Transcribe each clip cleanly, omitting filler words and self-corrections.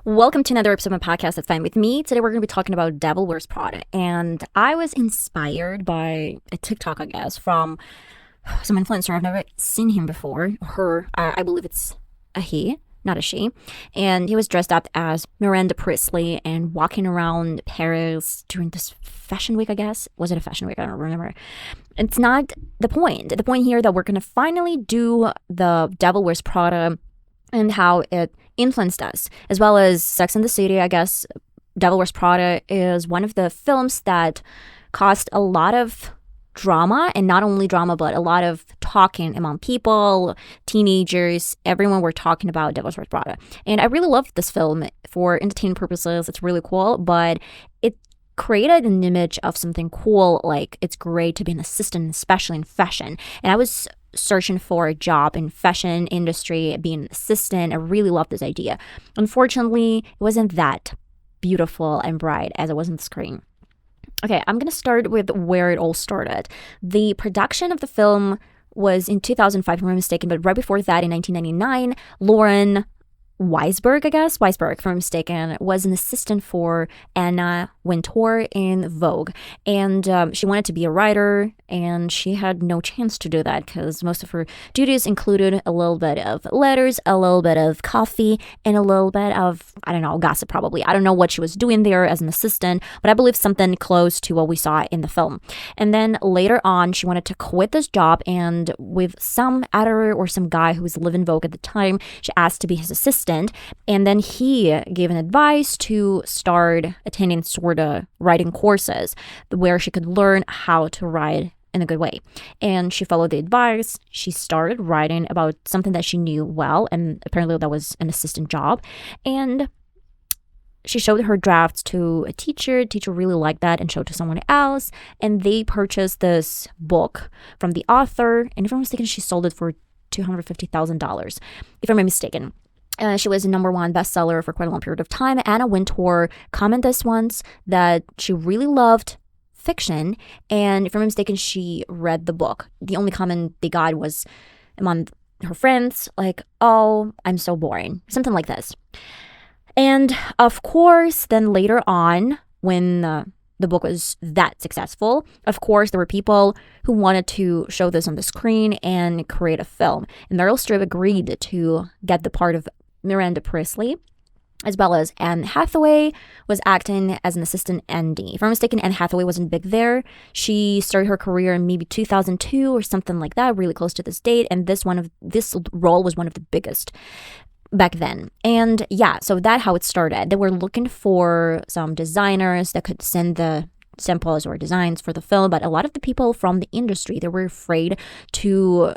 Welcome to another episode of my podcast, That's Fine With Me. Today we're going to be talking about Devil Wears Prada. And I was inspired by a TikTok, I guess, from some influencer. I've never seen him before. Her, I believe it's a he, not a she. And he was dressed up as Miranda Priestly and walking around Paris during this fashion week, I guess. Was it a fashion week? I don't remember. It's not the point. The point here that we're going to finally do the Devil Wears Prada and how it influenced us, as well as Sex and the City. I guess Devil Wears Prada is one of the films that caused a lot of drama, and not only drama, but a lot of talking among people, teenagers, everyone were talking about Devil Wears Prada. And I really loved this film for entertainment purposes. It's really cool, but it created an image of something cool, like it's great to be an assistant, especially in fashion. And I was searching for a job in fashion industry, being an assistant. I really loved this idea. Unfortunately, it wasn't that beautiful and bright as it was on the screen. Okay, I'm going to start with where it all started. The production of the film was in 2005, if I'm not mistaken, but right before that, in 1999, Lauren Weisberg, if I'm not mistaken, was an assistant for Anna Wintour in Vogue. And she wanted to be a writer, and she had no chance to do that because most of her duties included a little bit of letters, a little bit of coffee, and a little bit of, I don't know, gossip probably. I don't know what she was doing there as an assistant, but I believe something close to what we saw in the film. And then later on, she wanted to quit this job, and with some editor or some guy who was living Vogue at the time, she asked to be his assistant. And then he gave an advice to start attending sort of writing courses where she could learn how to write in a good way. And she followed the advice. She started writing about something that she knew well, and apparently that was an assistant job. And she showed her drafts to a teacher. Teacher really liked that and showed to someone else. And they purchased this book from the author. And if I'm mistaken, she sold it for $250,000, if I'm not mistaken. She was a #1 bestseller for quite a long period of time. Anna Wintour commented once that she really loved fiction, and if I'm not mistaken, she read the book. The only comment they got was among her friends, like, "Oh, I'm so boring," something like this. And of course, then later on, when the book was that successful, of course, there were people who wanted to show this on the screen and create a film. And Meryl Streep agreed to get the part of Miranda Priestly, as well as Anne Hathaway was acting as an assistant Andy. If I'm mistaken, Anne Hathaway wasn't big there. She started her career in maybe 2002 or something like that, really close to this date. And this role was one of the biggest back then. And yeah, so that's how it started. They were looking for some designers that could send the samples or designs for the film, but a lot of the people from the industry, they were afraid to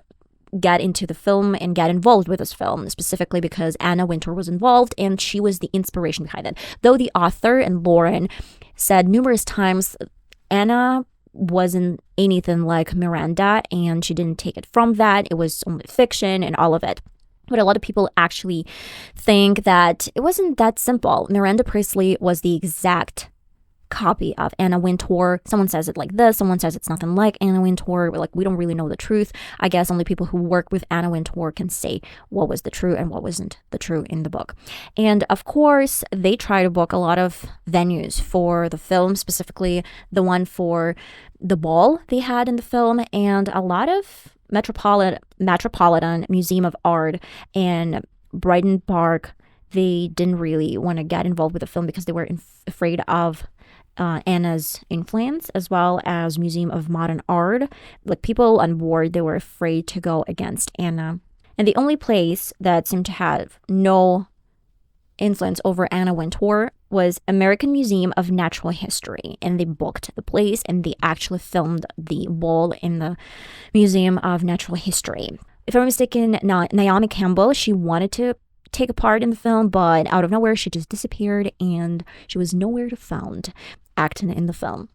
get into the film and get involved with this film, specifically because Anna Wintour was involved and she was the inspiration behind it. Though the author and Lauren said numerous times Anna wasn't anything like Miranda and she didn't take it from that. It was only fiction and all of it. But a lot of people actually think that it wasn't that simple. Miranda Priestly was the exact copy of Anna Wintour. Someone says it like this, someone says it's nothing like Anna Wintour. We don't really know the truth. I guess only people who work with Anna Wintour can say what was the true and what wasn't the true in the book. And of course, they try to book a lot of venues for the film, specifically the one for the ball they had in the film, and a lot of Metropolitan Museum of Art and Brighton Park. They didn't really want to get involved with the film because they were afraid of Anna's influence, as well as Museum of Modern Art. Like, people on board, they were afraid to go against Anna. And the only place that seemed to have no influence over Anna Wintour was American Museum of Natural History, and they booked the place and they actually filmed the ball in the Museum of Natural History. If I'm mistaken, Naomi Campbell, she wanted to take a part in the film, but out of nowhere she just disappeared and she was nowhere to found acting in the film.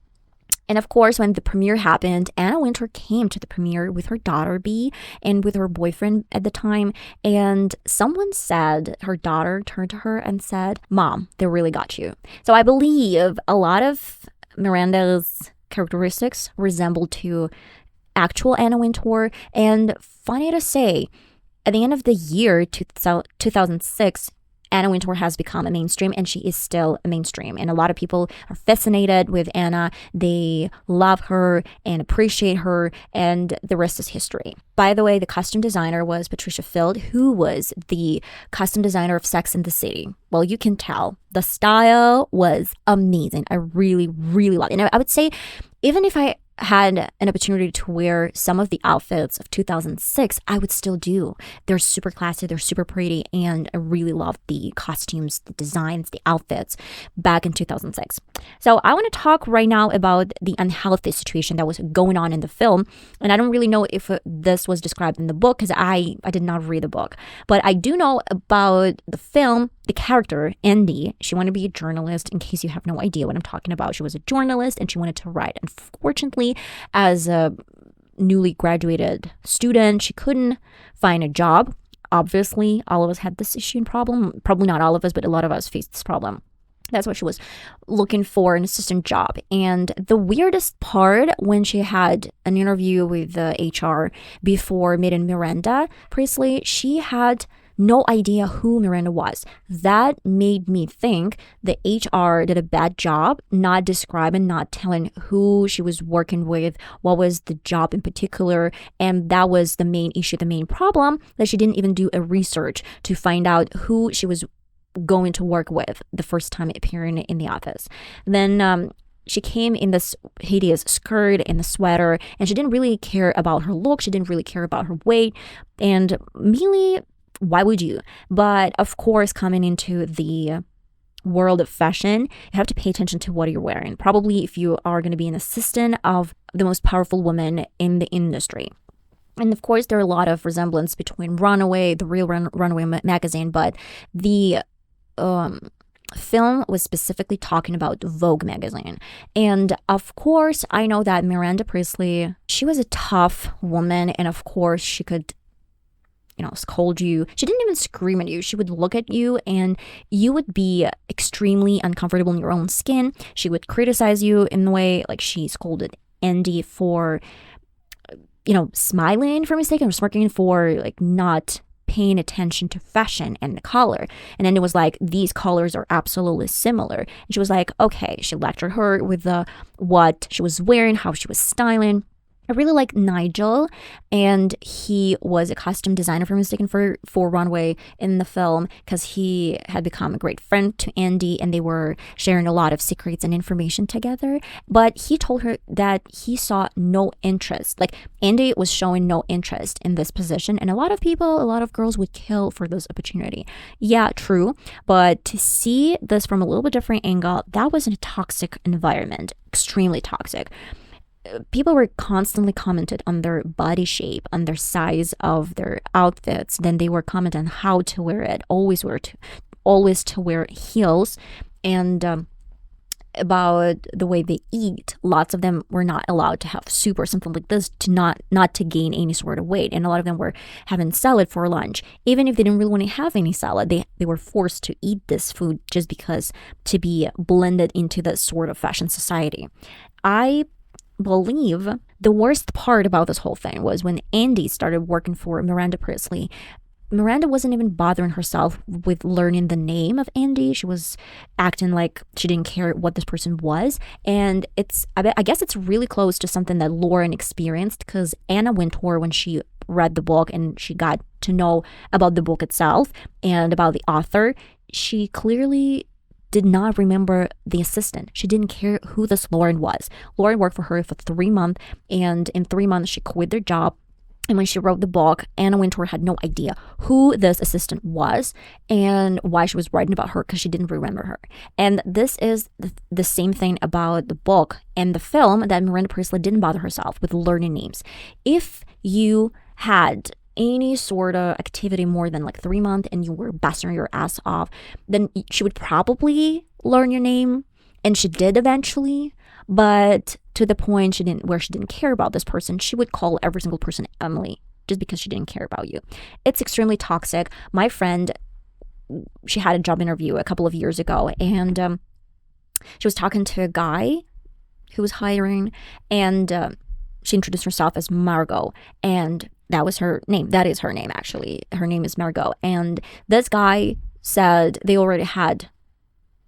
And of course, when the premiere happened, Anna Wintour came to the premiere with her daughter B and with her boyfriend at the time. And someone said, her daughter turned to her and said, "Mom, they really got you." So I believe a lot of Miranda's characteristics resembled to actual Anna Wintour. And funny to say, at the end of the year 2006, Anna Wintour has become a mainstream, and she is still a mainstream. And a lot of people are fascinated with Anna. They love her and appreciate her, and the rest is history. By the way, the costume designer was Patricia Field, who was the costume designer of Sex and the City. Well, you can tell. The style was amazing. I really, really loved it. And I would say, even if I had an opportunity to wear some of the outfits of 2006, I would still do. They're super classy, they're super pretty, and I really love the costumes, the designs, the outfits back in 2006. So I want to talk right now about the unhealthy situation that was going on in the film. And I don't really know if this was described in the book, because I did not read the book. But I do know about the film. The character, Andy, she wanted to be a journalist. In case you have no idea what I'm talking about, she was a journalist and she wanted to write. Unfortunately, as a newly graduated student, she couldn't find a job. Obviously, all of us had this issue and problem. Probably not all of us, but a lot of us faced this problem. That's why she was looking for an assistant job. And the weirdest part, when she had an interview with the HR before meeting Miranda Priestley, she had no idea who Miranda was. That made me think the HR did a bad job not describing, not telling who she was working with, what was the job in particular. And that was the main issue, the main problem, that she didn't even do a research to find out who she was going to work with the first time appearing in the office. Then she came in this hideous skirt and the sweater, and she didn't really care about her look. She didn't really care about her weight. And mainly, why would you? But of course, coming into the world of fashion, you have to pay attention to what you're wearing. Probably if you are going to be an assistant of the most powerful woman in the industry. And of course, there are a lot of resemblance between Runaway, the real Runaway magazine, but the film was specifically talking about Vogue magazine. And of course, I know that Miranda Priestley, she was a tough woman, and of course, she could scold you. She didn't even scream at you. She would look at you and you would be extremely uncomfortable in your own skin. She would criticize you in the way, like she scolded Andy for, smiling for a mistake, or smirking for like not paying attention to fashion and the color. And then it was like, these colors are absolutely similar. And she was like, okay, she lectured her with what she was wearing, how she was styling. I really like Nigel, and he was a costume designer for Mistaken for Runway in the film, because he had become a great friend to Andy and they were sharing a lot of secrets and information together. But he told her that he saw no interest. Like, Andy was showing no interest in this position, and a lot of girls would kill for this opportunity. Yeah, true. But to see this from a little bit different angle, that was in a toxic environment, extremely toxic. People were constantly commented on their body shape, on their size of their outfits. Then they were commenting on how to wear it, always to wear heels, and about the way they eat. Lots of them were not allowed to have soup or something like this, to not to gain any sort of weight. And a lot of them were having salad for lunch, even if they didn't really want to have any salad. They were forced to eat this food just because, to be blended into that sort of fashion society. I believe the worst part about this whole thing was when Andy started working for Miranda Priestley. Miranda wasn't even bothering herself with learning the name of Andy. She was acting like she didn't care what this person was. And I guess it's really close to something that Lauren experienced, because Anna Wintour, when she read the book and she got to know about the book itself and about the author, she clearly did not remember the assistant. She didn't care who this Lauren was. Lauren worked for her for 3 months, and in 3 months she quit their job. And when she wrote the book, Anna Wintour had no idea who this assistant was and why she was writing about her, because she didn't remember her. And this is the same thing about the book and the film, that Miranda Priestley didn't bother herself with learning names. If you had any sort of activity more than like 3 months and you were busting your ass off, then she would probably learn your name, and she did eventually, but to the point where she didn't care about this person. She would call every single person Emily just because she didn't care about you. It's extremely toxic. My friend, she had a job interview a couple of years ago, and she was talking to a guy who was hiring, and she introduced herself as Margot, and that was her name. That is her name, actually. Her name is Margot. And this guy said they already had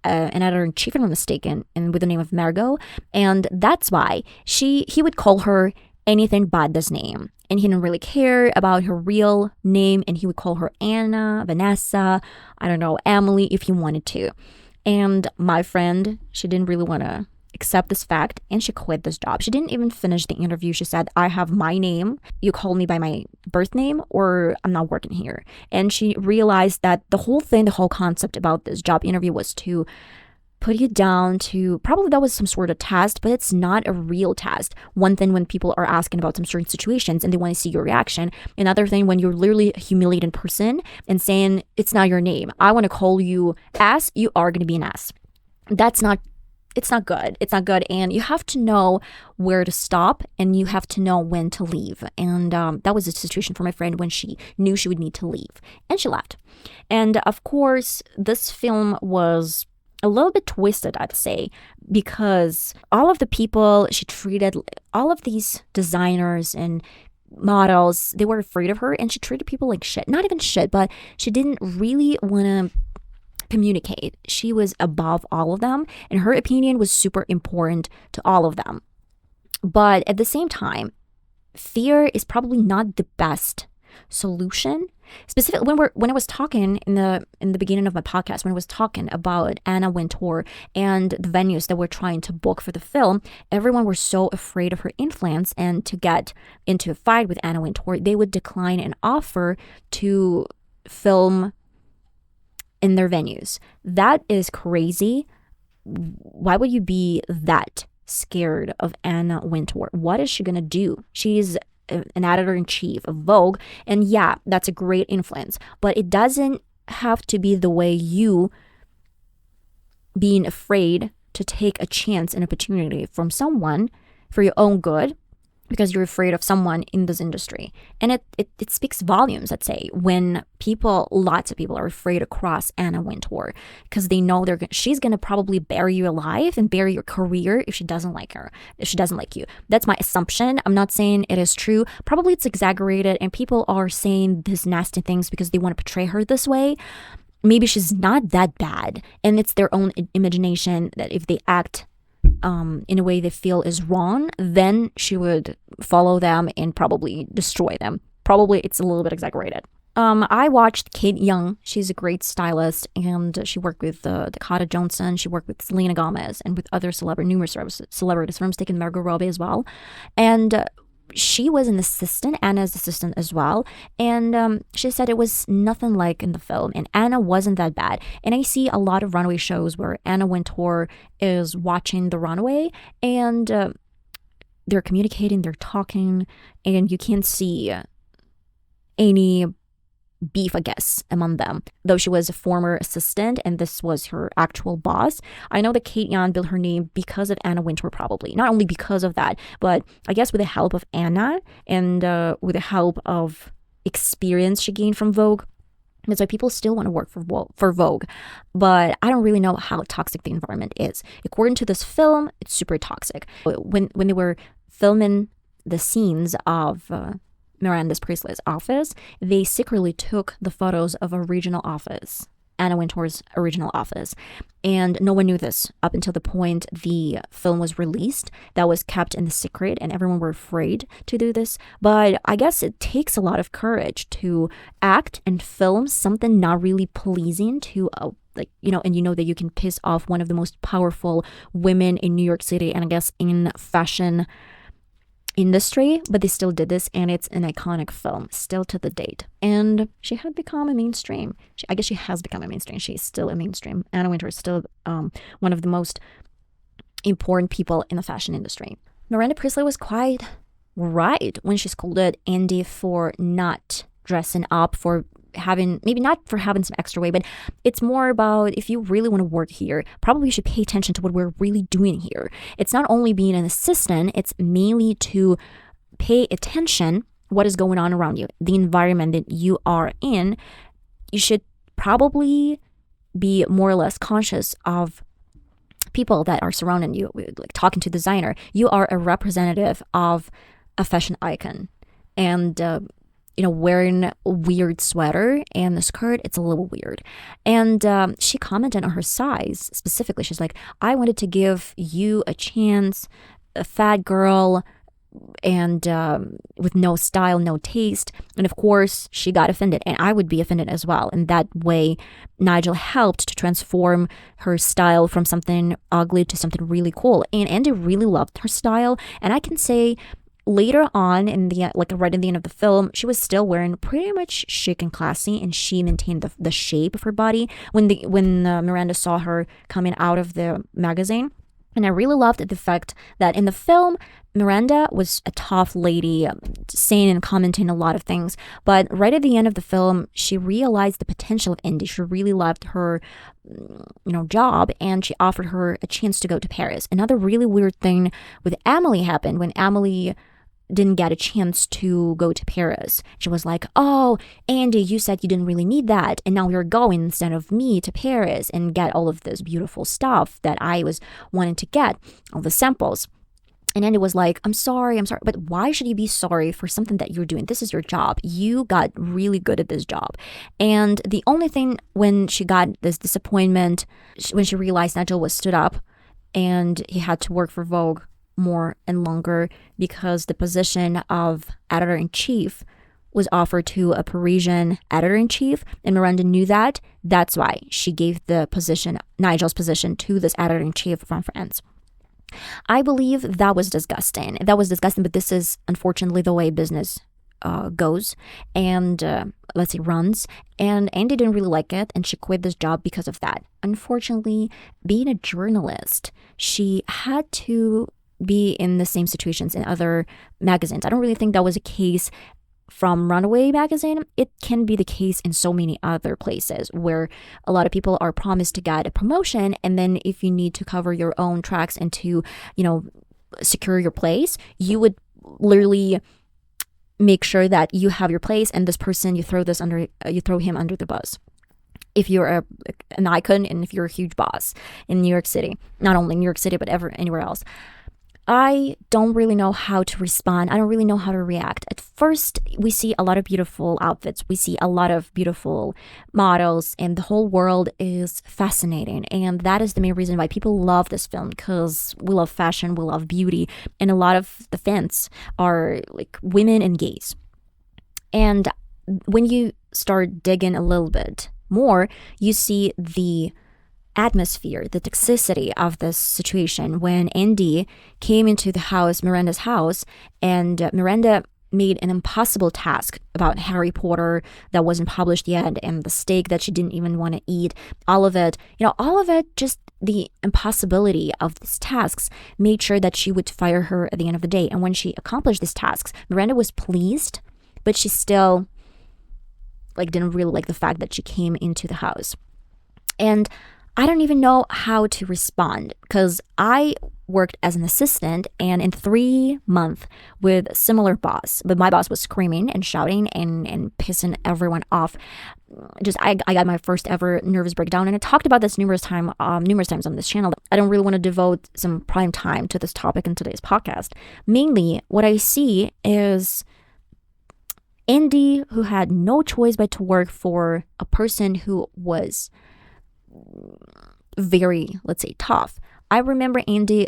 an editor-in-chief, if I'm not mistaken, and with the name of Margot, and that's why he would call her anything but this name, and he didn't really care about her real name, and he would call her Anna, Vanessa, I don't know, Emily if he wanted to. And my friend, she didn't really want to accept this fact, and she quit this job. She didn't even finish the interview. She said, I have my name, you call me by my birth name, or I'm not working here. And she realized that the whole concept about this job interview was to put you down to, probably that was some sort of test, but it's not a real test. One thing when people are asking about some certain situations and they want to see your reaction. Another thing when you're literally humiliating person and saying, it's not your name, I want to call you S, you are going to be an S. It's not good. It's not good. And you have to know where to stop, and you have to know when to leave. And that was the situation for my friend when she knew she would need to leave. And she left. And of course, this film was a little bit twisted, I'd say, because all of the people she treated, all of these designers and models, they were afraid of her, and she treated people like shit. Not even shit, but she didn't really want to communicate. She was above all of them, and her opinion was super important to all of them. But at the same time, fear is probably not the best solution. Specifically, when I was talking in the beginning of my podcast, when I was talking about Anna Wintour and the venues that we're trying to book for the film, everyone was so afraid of her influence, and to get into a fight with Anna Wintour, they would decline an offer to film in their venues. That is crazy. Why would you be that scared of Anna Wintour? What is she gonna do? She's an editor-in-chief of Vogue, and yeah, that's a great influence, but it doesn't have to be the way you being afraid to take a chance and opportunity from someone for your own good because you're afraid of someone in this industry. And it speaks volumes, I'd say, when lots of people are afraid to cross Anna Wintour because they know she's going to probably bury you alive and bury your career if she doesn't like you. That's my assumption. I'm not saying it is true. Probably it's exaggerated, and people are saying these nasty things because they want to portray her this way. Maybe she's not that bad, and it's their own imagination that if they act in a way they feel is wrong, then she would follow them and probably destroy them. Probably it's a little bit exaggerated. I watched Kate Young. She's a great stylist, and she worked with Dakota Johnson. She worked with Selena Gomez and with other numerous celebrities. I'm mistaken, Margot Robbie as well. And she was an assistant, Anna's assistant as well. And she said it was nothing like in the film, and Anna wasn't that bad. And I see a lot of runway shows where Anna Wintour is watching the runway, and they're communicating, they're talking, and you can't see any beef, I guess, among them. Though she was a former assistant and this was her actual boss, I know that Kate Young built her name because of Anna Wintour, probably. Not only because of that, but I guess with the help of Anna and with the help of experience she gained from Vogue. That's why people still want to work for Vogue. But I don't really know how toxic the environment is. According to this film, it's super toxic. When they were filming the scenes of Miranda Priestley's office, they secretly took the photos of a regional office, Anna Wintour's original office. And no one knew this up until the point the film was released. That was kept in the secret, and everyone were afraid to do this. But I guess it takes a lot of courage to act and film something not really pleasing to and you know that you can piss off one of the most powerful women in New York City, and I guess in fashion industry, but they still did this, and it's an iconic film still to the date. And she had become a mainstream. I guess she has become a mainstream. She's still a mainstream. Anna Wintour is still one of the most important people in the fashion industry. Miranda Priestley was quite right when she scolded Andy for not dressing up, for having, maybe not for having some extra weight, but it's more about if you really want to work here, probably you should pay attention to what we're really doing here. It's not only being an assistant, it's mainly to pay attention what is going on around you, the environment that you are in. You should probably be more or less conscious of people that are surrounding you, like talking to the designer. You are a representative of a fashion icon, and wearing a weird sweater and the skirt, it's a little weird. And she commented on her size specifically. She's like, I wanted to give you a chance, a fat girl, and with no style, no taste. And of course, she got offended, and I would be offended as well. And that way, Nigel helped to transform her style from something ugly to something really cool. And Andy really loved her style. And I can say later on in the right in the end of the film, she was still wearing pretty much chic and classy, and she maintained the shape of her body when Miranda saw her coming out of the magazine. And I really loved the fact that in the film, Miranda was a tough lady, saying and commenting a lot of things. But right at the end of the film, she realized the potential of Indy. She really loved her, job, and she offered her a chance to go to Paris. Another really weird thing with Emily happened when Emily didn't get a chance to go to Paris. She was like, oh, Andy, you said you didn't really need that, and now you're going instead of me to Paris and get all of this beautiful stuff that I was wanting to get, all the samples. And Andy was like, I'm sorry, but why should you be sorry for something that you're doing? This is your job. You got really good at this job. And the only thing when she got this disappointment, when she realized Nigel was stood up and he had to work for Vogue more and longer because the position of editor-in-chief was offered to a Parisian editor-in-chief, and Miranda knew that. That's why she gave the position, Nigel's position, to this editor-in-chief from France. I believe that was disgusting. But this is unfortunately the way business goes and let's say runs. And Andy didn't really like it, and she quit this job because of that. Unfortunately, being a journalist, she had to be in the same situations in other magazines. I don't really think that was a case from Runaway magazine. It can be the case in so many other places where a lot of people are promised to get a promotion, and then if you need to cover your own tracks and to, secure your place, you would literally make sure that you have your place, and this person, you throw him under the bus. If you're an icon and if you're a huge boss in New York City, not only New York City, but anywhere else. I don't really know how to respond. I don't really know how to react. At first, we see a lot of beautiful outfits. We see a lot of beautiful models, and the whole world is fascinating. And that is the main reason why people love this film, because we love fashion, we love beauty, and a lot of the fans are like women and gays. And when you start digging a little bit more, you see the atmosphere, the toxicity of this situation when Andy came into Miranda's house, and Miranda made an impossible task about Harry Potter that wasn't published yet, and the steak that she didn't even want to eat. All of it, just the impossibility of these tasks made sure that she would fire her at the end of the day. And when she accomplished these tasks, Miranda was pleased, but she still didn't really like the fact that she came into the house. And I don't even know how to respond, because I worked as an assistant, and in 3 months with a similar boss, but my boss was screaming and shouting and pissing everyone off. I got my first ever nervous breakdown, and I talked about this numerous times on this channel. I don't really want to devote some prime time to this topic in today's podcast. Mainly, what I see is Andy, who had no choice but to work for a person who was very, let's say, tough. I remember Andy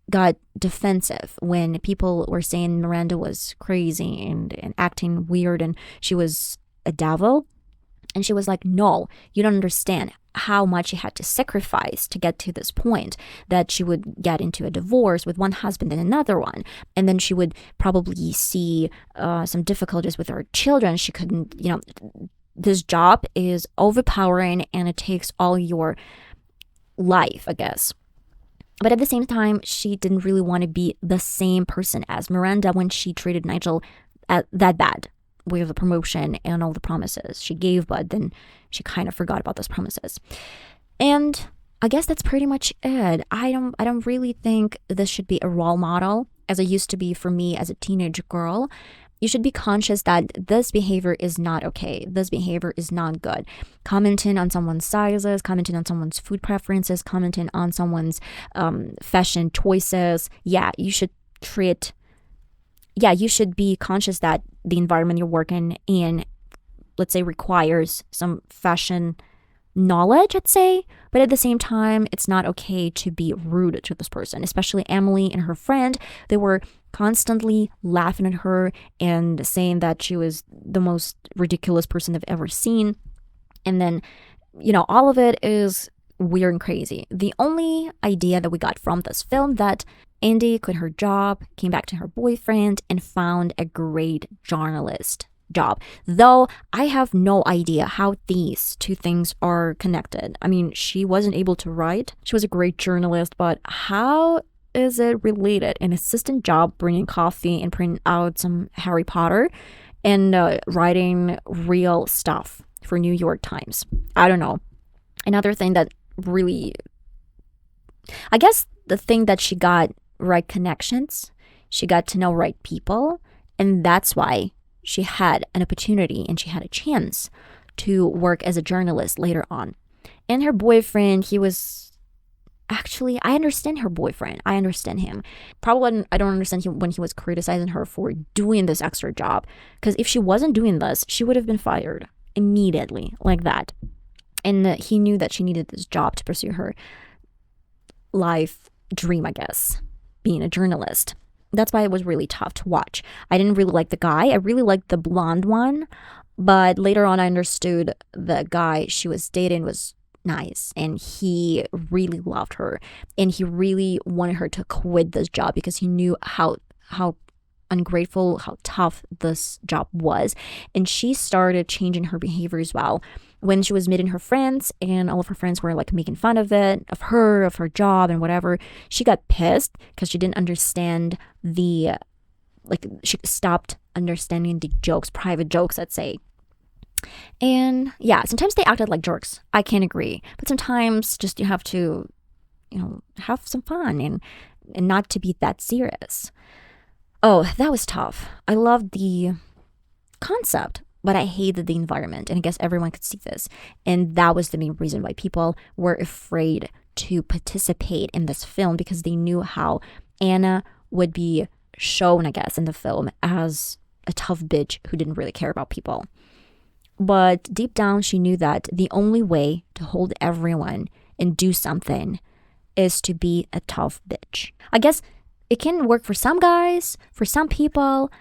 got defensive when people were saying Miranda was crazy and acting weird and she was a devil. And she was like, no, you don't understand how much she had to sacrifice to get to this point, that she would get into a divorce with one husband and another one. And then she would probably see some difficulties with her children. She couldn't, this job is overpowering and it takes all your life, I guess. But at the same time, she didn't really want to be the same person as Miranda when she treated Nigel that bad with the promotion and all the promises she gave, but then she kind of forgot about those promises. And I guess that's pretty much it. I don't really think this should be a role model as it used to be for me as a teenage girl. You should be conscious that this behavior is not okay. This behavior is not good. Commenting on someone's sizes, commenting on someone's food preferences, commenting on someone's fashion choices. Yeah, you should treat yeah, you should be conscious that the environment you're working in, let's say, requires some fashion knowledge, I'd say. But at the same time, it's not okay to be rude to this person, especially Emily and her friend. They were constantly laughing at her and saying that she was the most ridiculous person they've ever seen. And then, all of it is weird and crazy. The only idea that we got from this film that Andy quit her job, came back to her boyfriend, and found a great journalist job. Though I have no idea how these two things are connected. I mean, she wasn't able to write. She was a great journalist, but how is it related? An assistant job bringing coffee and printing out some Harry Potter and writing real stuff for New York Times. I don't know. Another thing that really, I guess the thing that she got right connections, she got to know right people, and that's why she had an opportunity and she had a chance to work as a journalist later on. And her boyfriend, he was actually, I understand her boyfriend. I understand him. Probably I don't understand him when he was criticizing her for doing this extra job. Because if she wasn't doing this, she would have been fired immediately like that. And he knew that she needed this job to pursue her life dream, I guess, being a journalist. That's why it was really tough to watch. I didn't really like the guy. I really liked the blonde one. But later on, I understood the guy she was dating was nice. And he really loved her. And he really wanted her to quit this job because he knew how ungrateful, how tough this job was. And she started changing her behavior as well. When she was meeting her friends and all of her friends were like making fun of it, of her job and whatever, she got pissed because she didn't understand she stopped understanding the jokes, private jokes, let's say. And yeah, sometimes they acted like jerks. I can't agree. But sometimes just you have to, have some fun and not to be that serious. Oh, that was tough. I loved the concept, but I hated the environment. And I guess everyone could see this. And that was the main reason why people were afraid to participate in this film, because they knew how Anna would be shown, I guess, in the film as a tough bitch who didn't really care about people. But deep down, she knew that the only way to hold everyone and do something is to be a tough bitch. I guess it can work for some guys, for some people,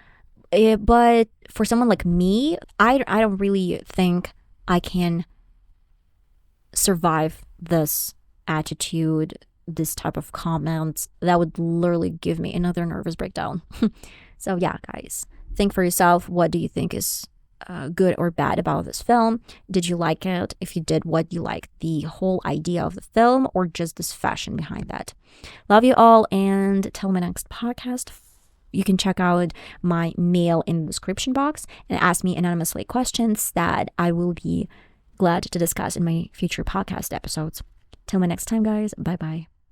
but for someone like me, I don't really think I can survive this attitude, this type of comments. That would literally give me another nervous breakdown. So yeah, guys, think for yourself. What do you think is good or bad about this film? Did you like it? If you did, what you like? The whole idea of the film or just this fashion behind that? Love you all, and till my next podcast, you can check out my mail in the description box and ask me anonymously questions that I will be glad to discuss in my future podcast episodes. Till my next time, guys. Bye-bye.